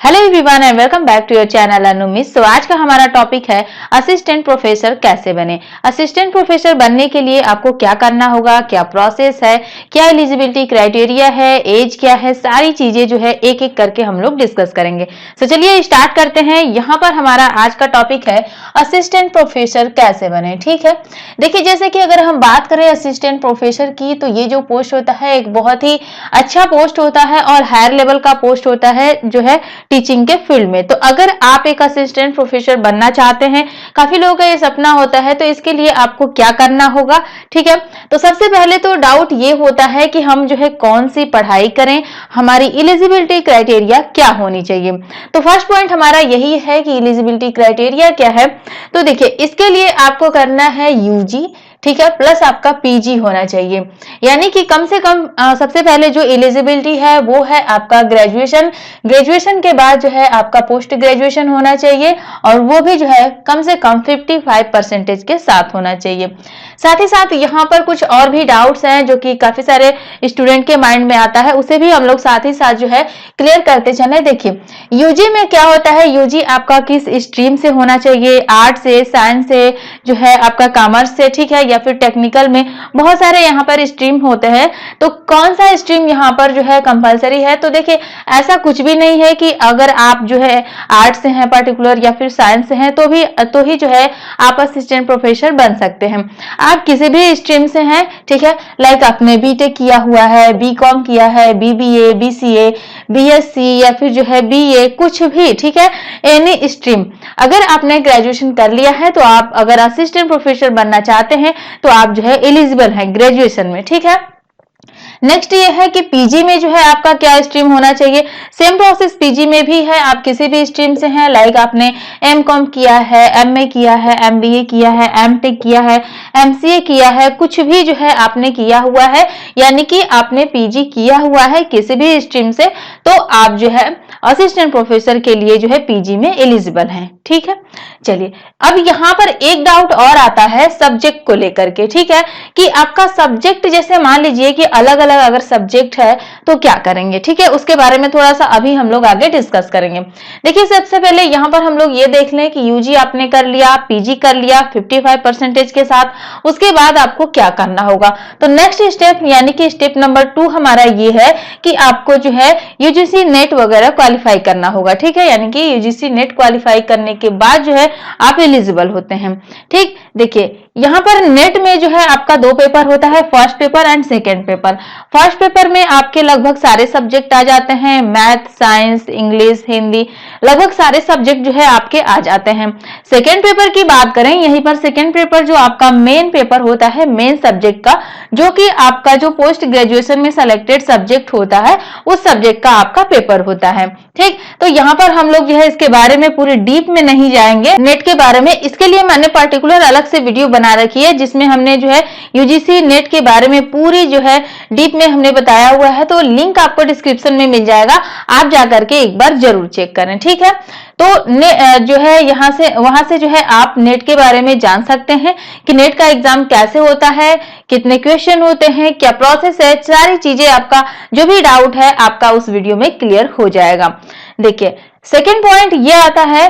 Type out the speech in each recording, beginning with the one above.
Hello everyone and welcome back to your channel अनुमिस। तो आज का हमारा टॉपिक है असिस्टेंट प्रोफेसर कैसे बने। असिस्टेंट प्रोफेसर बनने के लिए आपको क्या करना होगा, क्या प्रोसेस है, क्या एलिजिबिलिटी क्राइटेरिया है, एज क्या है, सारी चीजें जो है एक एक करके हम लोग डिस्कस करेंगे। तो चलिए स्टार्ट करते हैं। यहाँ पर हमारा आज का टॉपिक है असिस्टेंट प्रोफेसर कैसे बने। ठीक है, देखिए जैसे कि अगर हम बात करें असिस्टेंट प्रोफेसर की, तो ये जो पोस्ट होता है एक बहुत ही अच्छा पोस्ट होता है और हायर लेवल का पोस्ट होता है जो है टीचिंग के फील्ड में। तो अगर आप एक असिस्टेंट प्रोफेसर बनना चाहते हैं, काफी लोगों का ये सपना होता है, तो इसके लिए आपको क्या करना होगा। ठीक है, तो सबसे पहले तो डाउट ये होता है कि हम जो है कौन सी पढ़ाई करें, हमारी एलिजिबिलिटी क्राइटेरिया क्या होनी चाहिए। तो फर्स्ट पॉइंट हमारा यही है कि एलिजिबिलिटी क्राइटेरिया क्या है। तो देखिए इसके लिए आपको करना है यूजी, ठीक है, प्लस आपका पीजी होना चाहिए। यानी कि कम से कम सबसे पहले जो एलिजिबिलिटी है वो है आपका ग्रेजुएशन। ग्रेजुएशन के बाद जो है आपका पोस्ट ग्रेजुएशन होना चाहिए और वो भी जो है कम से कम 55% के साथ होना चाहिए। साथ ही साथ यहाँ पर कुछ और भी डाउट्स हैं जो कि काफी सारे स्टूडेंट के माइंड में आता है, उसे भी हम लोग साथ ही साथ जो है क्लियर करते चले। देखिए यूजी में क्या होता है, यूजी आपका किस स्ट्रीम से होना चाहिए, आर्ट से, साइंस से, जो है आपका कॉमर्स से, ठीक है, या फिर टेक्निकल में बहुत सारे यहाँ पर स्ट्रीम होते हैं। तो कौन सा स्ट्रीम यहाँ पर जो है कंपलसरी है। तो देखिए ऐसा कुछ भी नहीं है कि अगर आप जो है आर्ट से हैं पर्टिकुलर या फिर साइंस से हैं तो ही जो है आप असिस्टेंट प्रोफेसर बन सकते हैं। आप किसी भी स्ट्रीम से हैं, ठीक है, लाइक आपने बीटेक किया हुआ है, बीकॉम किया है, बीबीए, बीसीए, बीएससी या फिर जो है बीए, कुछ भी, ठीक है, एनी स्ट्रीम। अगर आपने ग्रेजुएशन कर लिया है तो आप अगर असिस्टेंट प्रोफेसर बनना चाहते हैं तो आप जो है एलिजिबल हैं ग्रेजुएशन में। ठीक है, नेक्स्ट ये है कि पीजी में जो है आपका क्या स्ट्रीम होना चाहिए। सेम प्रोसेस पीजी में भी है, आप किसी भी स्ट्रीम से हैं, लाइक आपने एमकॉम किया है, एमए किया है, एमबीए किया है, एमटेक किया है, एमसीए किया है, कुछ भी जो है आपने किया हुआ है, यानी कि आपने पीजी किया हुआ है किसी भी स्ट्रीम से, तो आप जो है असिस्टेंट प्रोफेसर के लिए जो है पीजी में एलिजिबल हैं। ठीक है, चलिए अब यहाँ पर एक डाउट और आता है सब्जेक्ट को लेकर के। ठीक है, कि आपका सब्जेक्ट, जैसे मान लीजिए कि अलग अलग अगर सब्जेक्ट है तो क्या करेंगे। ठीक है, उसके बारे में थोड़ा सा अभी हम लोग आगे डिस्कस करेंगे। देखिए सबसे पहले यहाँ पर हम लोग ये देख लें कि यूजी आपने कर लिया, पीजी कर लिया 55% के साथ, उसके बाद आपको क्या करना होगा। तो नेक्स्ट स्टेप यानी कि स्टेप नंबर 2 हमारा ये है कि आपको जो है यूजीसी नेट वगैरह क्वालिफाई करना होगा। ठीक है, यानी कि यूजीसी नेट क्वालिफाई करने के बाद जो है आप एलिजिबल होते हैं। ठीक, देखिए यहाँ पर नेट में जो है आपका 2 पेपर होता है, first paper and second paper. First paper में आपके लगभग सारे सब्जेक्ट आ जाते हैं, मैथ, साइंस, इंग्लिश, हिंदी, लगभग सारे सब्जेक्ट जो है आपके आ जाते हैं। सेकेंड पेपर की बात करें, यहीं पर सेकेंड पेपर जो आपका मेन पेपर होता है, मेन सब्जेक्ट का, जो कि आपका जो पोस्ट ग्रेजुएशन में सेलेक्टेड सब्जेक्ट होता है उस सब्जेक्ट का आपका पेपर होता है। ठीक, तो यहाँ पर हम लोग जो है इसके बारे में पूरी डीप में नहीं जाएंगे नेट के बारे में, इसके लिए मैंने पर्टिकुलर अलग से वीडियो बना रखी है जिसमें हमने जो है यूजीसी नेट के बारे में पूरी जो है डीप में हमने बताया हुआ है। तो लिंक आपको डिस्क्रिप्शन में मिल जाएगा, आप जाकर के एक बार जरूर चेक करें। ठीक है, तो जो है यहाँ से वहां से जो है आप नेट के बारे में जान सकते हैं कि नेट का एग्जाम कैसे होता है, कितने क्वेश्चन होते हैं, क्या प्रोसेस है, सारी चीजें आपका जो भी डाउट है आपका उस वीडियो में क्लियर हो जाएगा। देखिए सेकेंड पॉइंट ये आता है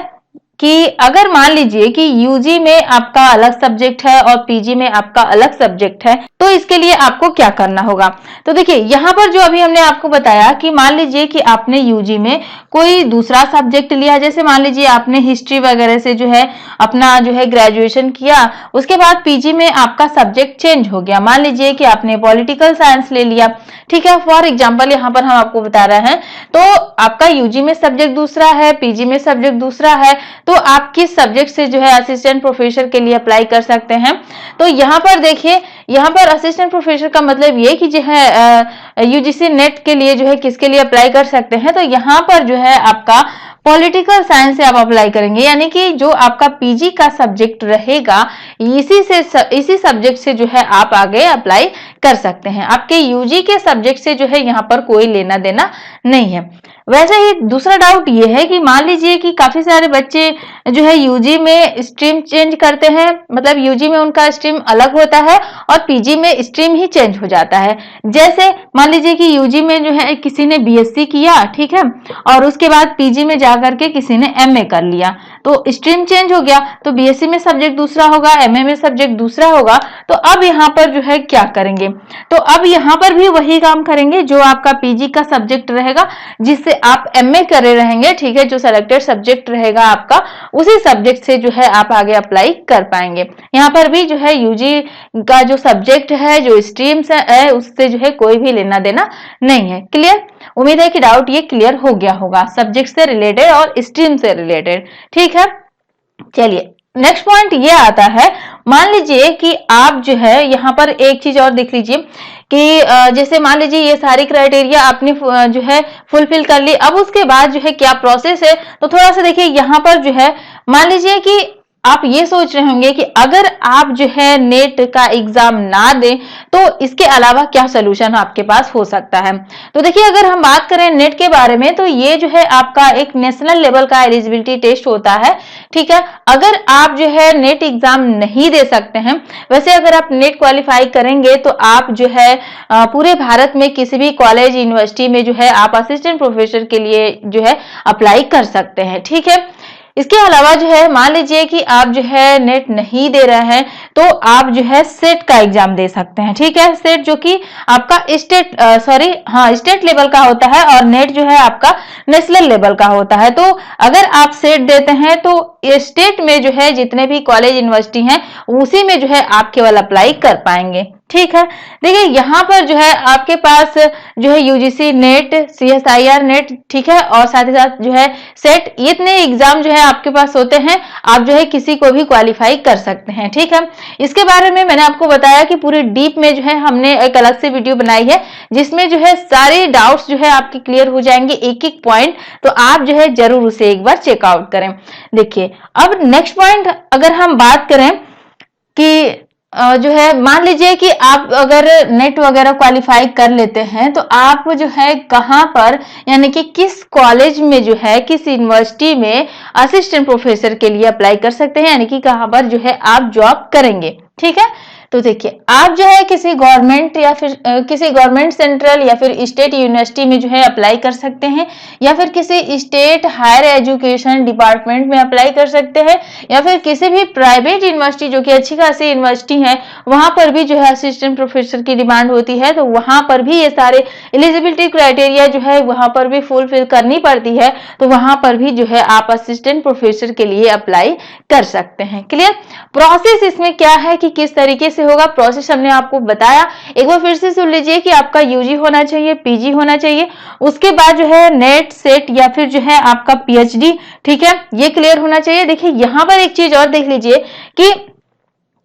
कि अगर मान लीजिए कि यूजी में आपका अलग सब्जेक्ट है और पीजी में आपका अलग सब्जेक्ट है, तो इसके लिए आपको क्या करना होगा। तो देखिए यहाँ पर जो अभी हमने आपको बताया कि मान लीजिए कि आपने यूजी में कोई दूसरा सब्जेक्ट लिया, जैसे मान लीजिए आपने हिस्ट्री वगैरह से जो है अपना जो है ग्रेजुएशन किया, उसके बाद पीजी में आपका सब्जेक्ट चेंज हो गया, मान लीजिए कि आपने पॉलिटिकल साइंस ले लिया। ठीक है, फॉर एग्जाम्पल यहाँ पर हम आपको बता रहे हैं, तो आपका यूजी में सब्जेक्ट दूसरा है, पीजी में सब्जेक्ट दूसरा है, तो आप किस सब्जेक्ट से जो है असिस्टेंट प्रोफेसर के लिए अप्लाई कर सकते हैं। तो यहाँ पर देखिए, यहाँ पर असिस्टेंट प्रोफेसर का मतलब ये कि जो है यूजीसी नेट के लिए जो है किसके लिए अप्लाई कर सकते हैं। तो यहाँ पर जो है आपका पॉलिटिकल साइंस से आप अप्लाई करेंगे, यानी कि जो आपका पीजी का सब्जेक्ट रहेगा इसी सब्जेक्ट से जो है आप आगे अप्लाई कर सकते हैं। आपके यूजी के सब्जेक्ट से जो है यहाँ पर कोई लेना देना नहीं है। वैसे ही दूसरा डाउट ये है कि मान लीजिए कि काफी सारे बच्चे जो है यूजी में स्ट्रीम चेंज करते हैं, मतलब यूजी में उनका स्ट्रीम अलग होता है और पीजी में स्ट्रीम ही चेंज हो जाता है। जैसे मान लीजिए कि यूजी में जो है किसी ने बीएससी किया, ठीक है, और उसके बाद पीजी में जाकर के किसी ने एमए कर लिया, तो स्ट्रीम चेंज हो गया, तो बीएससी में सब्जेक्ट दूसरा होगा, एमए में सब्जेक्ट दूसरा होगा। तो अब यहाँ पर जो है क्या करेंगे, तो अब यहाँ पर भी वही काम करेंगे जो आपका पीजी का सब्जेक्ट रहेगा, जिससे आप एमए करे रहेंगे, ठीक है, जो सिलेक्टेड सब्जेक्ट रहेगा आपका, उसी सब्जेक्ट से जो है आप आगे अप्लाई कर पाएंगे। यहाँ पर भी जो है यूजी का जो सब्जेक्ट है, जो स्ट्रीम्स है, उससे जो है कोई भी लेना देना नहीं है। क्लियर? उम्मीद है कि डाउट ये क्लियर हो गया होगा सब्जेक्ट से रिलेटेड और स्ट्रीम से रिलेटेड। ठीक है, चलिए नेक्स्ट पॉइंट ये आता है, मान लीजिए कि आप जो है यहाँ पर एक चीज और देख लीजिए कि जैसे मान लीजिए ये सारी क्राइटेरिया आपने जो है फुलफिल कर ली, अब उसके बाद जो है क्या प्रोसेस है, तो थोड़ा सा देखिए यहाँ पर जो है मान लीजिए कि आप ये सोच रहे होंगे कि अगर आप जो है नेट का एग्जाम ना दें तो इसके अलावा क्या सोल्यूशन आपके पास हो सकता है। तो देखिए अगर हम बात करें नेट के बारे में, तो ये जो है आपका एक नेशनल लेवल का एलिजिबिलिटी टेस्ट होता है। ठीक है, अगर आप जो है नेट एग्जाम नहीं दे सकते हैं, वैसे अगर आप नेट क्वालिफाई करेंगे तो आप जो है पूरे भारत में किसी भी कॉलेज यूनिवर्सिटी में जो है आप असिस्टेंट प्रोफेसर के लिए जो है अप्लाई कर सकते हैं। ठीक है, इसके अलावा जो है मान लीजिए कि आप जो है नेट नहीं दे रहे हैं, तो आप जो है सेट का एग्जाम दे सकते हैं। ठीक है, सेट जो कि आपका स्टेट लेवल का होता है और नेट जो है आपका नेशनल लेवल का होता है। तो अगर आप सेट देते हैं तो स्टेट में जो है जितने भी कॉलेज यूनिवर्सिटी हैं उसी में जो है आप केवल अप्लाई कर पाएंगे। ठीक है, देखिए यहाँ पर जो है आपके पास जो है यूजीसी नेट, सीएसआईआर नेट, ठीक है, और साथ ही साथ जो है सेट, इतने एग्जाम जो है आपके पास होते हैं, आप जो है किसी को भी क्वालिफाई कर सकते हैं। ठीक है, इसके बारे में मैंने आपको बताया कि पूरी डीप में जो है हमने एक अलग से वीडियो बनाई है जिसमें जो है सारे डाउट्स जो है आपके क्लियर हो जाएंगे, एक एक पॉइंट, तो आप जो है जरूर उसे एक बार चेकआउट करें। देखिए अब नेक्स्ट पॉइंट अगर हम बात करें कि जो है मान लीजिए कि आप अगर नेट वगैरह क्वालिफाई कर लेते हैं तो आप जो है कहां पर, यानी कि किस कॉलेज में जो है, किस यूनिवर्सिटी में असिस्टेंट प्रोफेसर के लिए अप्लाई कर सकते हैं, यानी कि कहां पर जो है आप जॉब करेंगे। ठीक है, तो देखिए आप जो है किसी गवर्नमेंट या फिर किसी गवर्नमेंट सेंट्रल या फिर स्टेट यूनिवर्सिटी में जो है अप्लाई कर सकते हैं, या फिर किसी स्टेट हायर एजुकेशन डिपार्टमेंट में अप्लाई कर सकते हैं, या फिर किसी भी प्राइवेट यूनिवर्सिटी जो कि अच्छी खासी यूनिवर्सिटी है वहां पर भी जो है असिस्टेंट प्रोफेसर की डिमांड होती है, तो वहां पर भी ये सारे एलिजिबिलिटी क्राइटेरिया जो है वहां पर भी फुलफिल करनी पड़ती है, तो वहां पर भी जो है आप असिस्टेंट प्रोफेसर के लिए अप्लाई कर सकते हैं। क्लियर? प्रोसेस इसमें क्या है कि किस तरीके से होगा, प्रोसेस हमने आपको बताया, एक बार फिर से सुन लीजिए कि आपका यूजी होना चाहिए, पीजी होना चाहिए, उसके बाद जो है नेट, सेट या फिर जो है आपका पीएचडी, ठीक है, ये क्लियर होना चाहिए। देखिए यहां पर एक चीज और देख लीजिए कि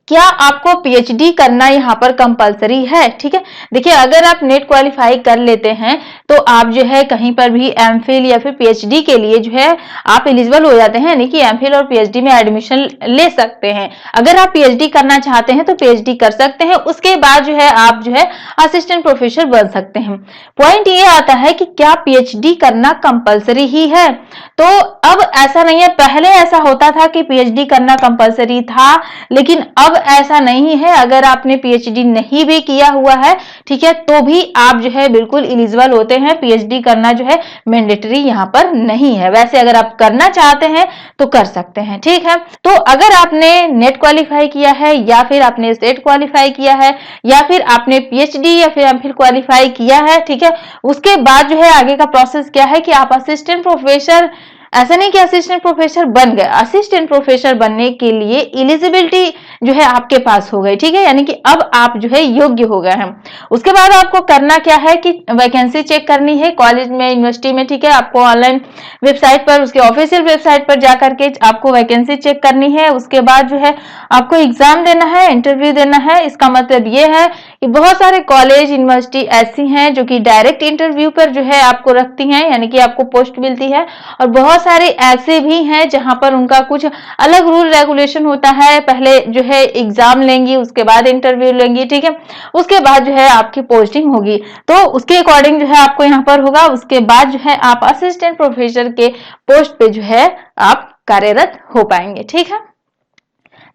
क्या आपको पीएचडी करना यहाँ पर कंपलसरी है। ठीक है, देखिए अगर आप नेट क्वालिफाई कर लेते हैं तो आप जो है कहीं पर भी एमफिल या फिर पीएचडी के लिए जो है आप एलिजिबल हो जाते हैं, यानी कि एमफिल और पीएचडी में एडमिशन ले सकते हैं। अगर आप पीएचडी करना चाहते हैं तो पीएचडी कर सकते हैं, उसके बाद जो है आप जो है असिस्टेंट प्रोफेसर बन सकते हैं। पॉइंट ये आता है कि क्या पीएचडी करना कंपलसरी ही है, तो अब ऐसा नहीं है। पहले ऐसा होता था कि पीएचडी करना कंपलसरी था, लेकिन अब ऐसा नहीं है। अगर आपने पीएचडी नहीं भी किया हुआ है, ठीक है, तो भी आप जो है बिल्कुल एलिजिबल होते हैं। पीएचडी करना जो है मैंडेटरी यहाँ पर नहीं है। वैसे अगर आप करना चाहते हैं तो कर सकते हैं। ठीक है, तो अगर आपने नेट क्वालिफाई किया है या फिर आपने स्टेट क्वालिफाई किया है या फिर आपने पीएचडी या फिर एमफिल क्वालिफाई किया है, ठीक है, उसके बाद जो है आगे का प्रोसेस क्या है कि आप असिस्टेंट प्रोफेसर, ऐसा नहीं कि असिस्टेंट प्रोफेसर बन गए, असिस्टेंट प्रोफेसर बनने के लिए एलिजिबिलिटी जो है आपके पास हो गई। ठीक है, यानी कि अब आप जो है योग्य हो गए हैं। उसके बाद आपको करना क्या है कि वैकेंसी चेक करनी है कॉलेज में, यूनिवर्सिटी में। ठीक है, आपको ऑनलाइन वेबसाइट पर, उसके ऑफिशियल वेबसाइट पर जाकर के आपको वैकेंसी चेक करनी है। उसके बाद जो है आपको एग्जाम देना है, इंटरव्यू देना है। इसका मतलब ये है कि बहुत सारे कॉलेज यूनिवर्सिटी ऐसी हैं जो कि डायरेक्ट इंटरव्यू पर जो है आपको रखती हैं, यानी कि आपको पोस्ट मिलती है, और बहुत बहुत सारे ऐसे भी हैं जहां पर उनका कुछ अलग रूल रेगुलेशन होता है। पहले जो है एग्जाम लेंगी, उसके बाद इंटरव्यू लेंगी, ठीक है, उसके बाद जो है आपकी पोस्टिंग होगी, तो उसके अकॉर्डिंग जो है आपको यहाँ पर होगा। उसके बाद जो है आप असिस्टेंट प्रोफेसर के पोस्ट पे जो है आप कार्यरत हो पाएंगे, ठीक है।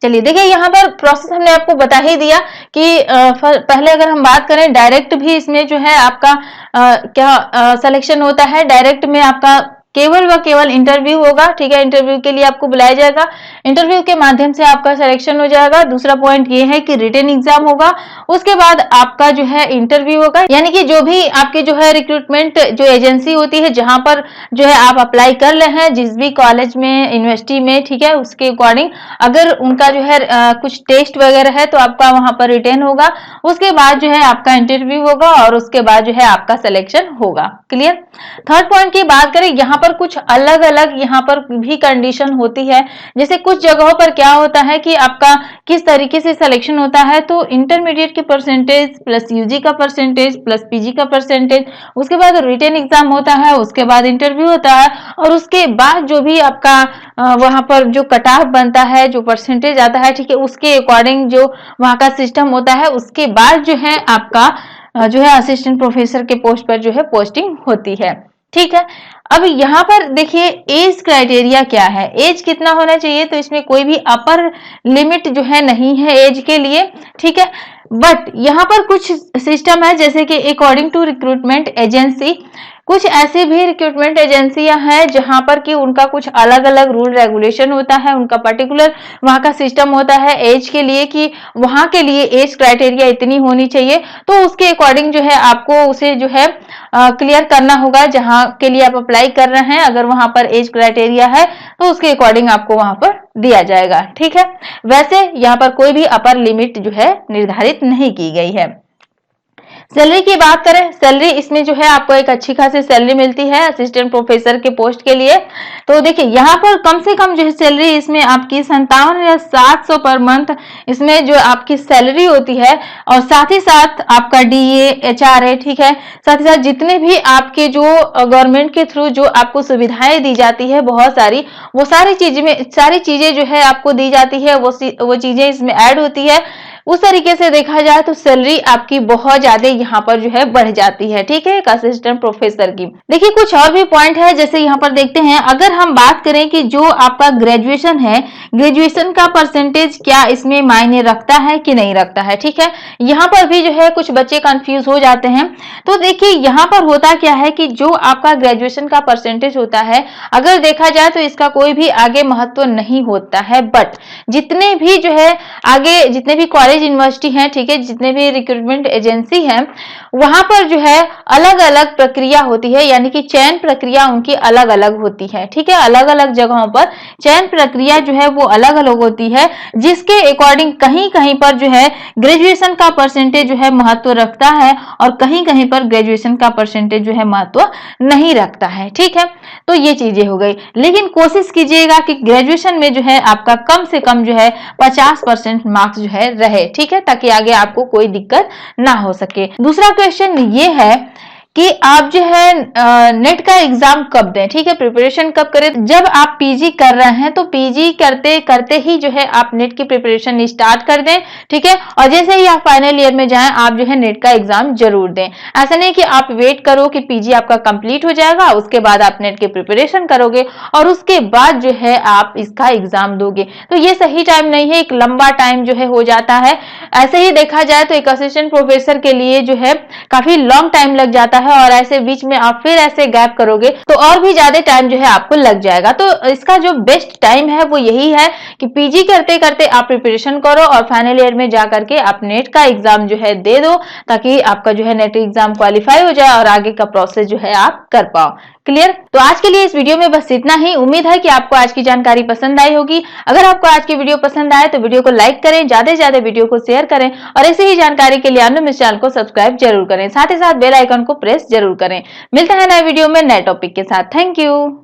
चलिए देखिए, यहाँ पर प्रोसेस हमने आपको बता ही दिया कि पहले अगर हम बात करें डायरेक्ट भी इसमें जो है आपका क्या सिलेक्शन होता है। डायरेक्ट में आपका केवल व केवल इंटरव्यू होगा, ठीक है, इंटरव्यू के लिए आपको बुलाया जाएगा, इंटरव्यू के माध्यम से आपका सिलेक्शन हो जाएगा। दूसरा पॉइंट ये है कि रिटन एग्जाम होगा, उसके बाद आपका जो है इंटरव्यू होगा, यानी कि जो भी आपके जो है रिक्रूटमेंट जो एजेंसी होती है जहां पर जो है आप अप्लाई कर रहे हैं, जिस भी कॉलेज में, यूनिवर्सिटी में, ठीक है, उसके अकॉर्डिंग अगर उनका जो है कुछ टेस्ट वगैरह है तो आपका वहां पर रिटन होगा, उसके बाद जो है आपका इंटरव्यू होगा और उसके बाद जो है आपका सिलेक्शन होगा। क्लियर। थर्ड पॉइंट की बात करें, यहाँ पर कुछ अलग अलग यहाँ पर भी कंडीशन होती है। जैसे कुछ जगहों पर क्या होता है कि आपका किस तरीके से सिलेक्शन होता है, तो इंटरमीडिएट की परसेंटेज प्लस यूजी का परसेंटेज प्लस पीजी का परसेंटेज, उसके बाद रिटन एग्जाम होता है, उसके बाद इंटरव्यू होता है, और उसके बाद जो भी आपका वहां पर जो कट ऑफ बनता है, जो परसेंटेज आता है, ठीक है, उसके अकॉर्डिंग जो वहां का सिस्टम होता है, उसके बाद जो है आपका जो है असिस्टेंट प्रोफेसर के पोस्ट पर जो है पोस्टिंग होती है, ठीक है। अब यहाँ पर देखिए एज क्राइटेरिया क्या है, एज कितना होना चाहिए, तो इसमें कोई भी अपर लिमिट जो है नहीं है एज के लिए, ठीक है। बट यहाँ पर कुछ सिस्टम है, जैसे कि अकॉर्डिंग टू रिक्रूटमेंट एजेंसी, कुछ ऐसी भी रिक्रूटमेंट एजेंसियां हैं जहां पर कि उनका कुछ अलग अलग रूल रेगुलेशन होता है, उनका पर्टिकुलर वहां का सिस्टम होता है एज के लिए कि वहां के लिए एज क्राइटेरिया इतनी होनी चाहिए, तो उसके अकॉर्डिंग जो है आपको उसे जो है क्लियर करना होगा जहां के लिए आप अप्लाई कर रहे हैं। अगर वहां पर एज क्राइटेरिया है तो उसके अकॉर्डिंग आपको वहां पर दिया जाएगा, ठीक है। वैसे यहाँ पर कोई भी अपर लिमिट जो है निर्धारित नहीं की गई है। सैलरी की बात करें, सैलरी इसमें जो है आपको एक अच्छी खासी सैलरी मिलती है असिस्टेंट प्रोफेसर के पोस्ट के लिए। तो देखिए यहाँ पर कम से कम जो है सैलरी इसमें आपकी 57 या 700 पर मंथ इसमें जो आपकी सैलरी होती है, और साथ ही साथ आपका डीए, एचआरए, ठीक है, साथ ही साथ जितने भी आपके जो गवर्नमेंट के थ्रू जो आपको सुविधाएं दी जाती है बहुत सारी, वो सारी चीजें जो है आपको दी जाती है, वो चीजें इसमें ऐड होती है। उस तरीके से देखा जाए तो सैलरी आपकी बहुत ज्यादा यहाँ पर जो है बढ़ जाती है, ठीक है, एक असिस्टेंट प्रोफेसर की। देखिए कुछ और भी पॉइंट है, जैसे यहाँ पर देखते हैं, अगर हम बात करें कि जो आपका ग्रेजुएशन है, ग्रेजुएशन का परसेंटेज क्या इसमें मायने रखता है कि नहीं रखता है, ठीक है। यहाँ पर भी जो है कुछ बच्चे कंफ्यूज हो जाते हैं। तो देखिए यहाँ पर होता क्या है कि जो आपका ग्रेजुएशन का परसेंटेज होता है, अगर देखा जाए तो इसका कोई भी आगे महत्व नहीं होता है, बट जितने भी जो है आगे जितने भी कॉलेज यूनिवर्सिटी हैं, ठीक है, जितने भी रिक्रूटमेंट एजेंसी हैं, वहां पर जो है अलग अलग प्रक्रिया होती है, यानी कि चयन प्रक्रिया उनकी अलग अलग होती है, ठीक है। अलग अलग जगहों पर चयन प्रक्रिया जो है वो अलग अलग होती है, जिसके अकॉर्डिंग कहीं कहीं पर जो है ग्रेजुएशन का परसेंटेज जो है महत्व रखता है, और कहीं कहीं पर ग्रेजुएशन का परसेंटेज जो है महत्व नहीं रखता है, ठीक है। तो ये चीजें हो गई, लेकिन कोशिश कीजिएगा कि ग्रेजुएशन में जो है आपका कम से कम जो है 50% मार्क्स जो है रहे, ठीक है, ताकि आगे आपको कोई दिक्कत ना हो सके। दूसरा क्वेश्चन ये है कि आप जो है नेट का एग्जाम कब दें, ठीक है, प्रिपरेशन कब करें। जब आप पीजी कर रहे हैं तो पीजी करते करते ही जो है आप नेट की प्रिपरेशन स्टार्ट कर दें, ठीक है, और जैसे ही आप फाइनल ईयर में जाएं आप जो है नेट का एग्जाम जरूर दें। ऐसा नहीं कि आप वेट करो कि पीजी आपका कंप्लीट हो जाएगा उसके बाद आप नेट की प्रिपरेशन करोगे और उसके बाद जो है आप इसका एग्जाम दोगे, तो ये सही टाइम नहीं है, एक लंबा टाइम जो है हो जाता है। ऐसे ही देखा जाए तो एक असिस्टेंट प्रोफेसर के लिए जो है काफी लॉन्ग टाइम लग जाता है, और ऐसे बीच में आप फिर ऐसे गैप करोगे तो और भी ज्यादा टाइम जो है आपको लग जाएगा। तो इसका जो बेस्ट टाइम है वो यही है कि पीजी करते करते आप प्रिपरेशन करो और फाइनल ईयर में जाकर के आप नेट का एग्जाम जो है दे दो, ताकि आपका जो है नेट एग्जाम क्वालिफाई हो जाए और आगे का प्रोसेस जो है आप कर पाओ। क्लियर। तो आज के लिए इस वीडियो में बस इतना ही। उम्मीद है कि आपको आज की जानकारी पसंद आई होगी। अगर आपको आज की वीडियो पसंद आए तो वीडियो को लाइक करें, ज्यादा से ज्यादा वीडियो को शेयर करें, और ऐसे ही जानकारी के लिए अन्य चैनल को सब्सक्राइब जरूर करें, साथ ही साथ बेल आइकन को प्रेस जरूर करें। मिलते हैं नए वीडियो में नए टॉपिक के साथ। Thank you.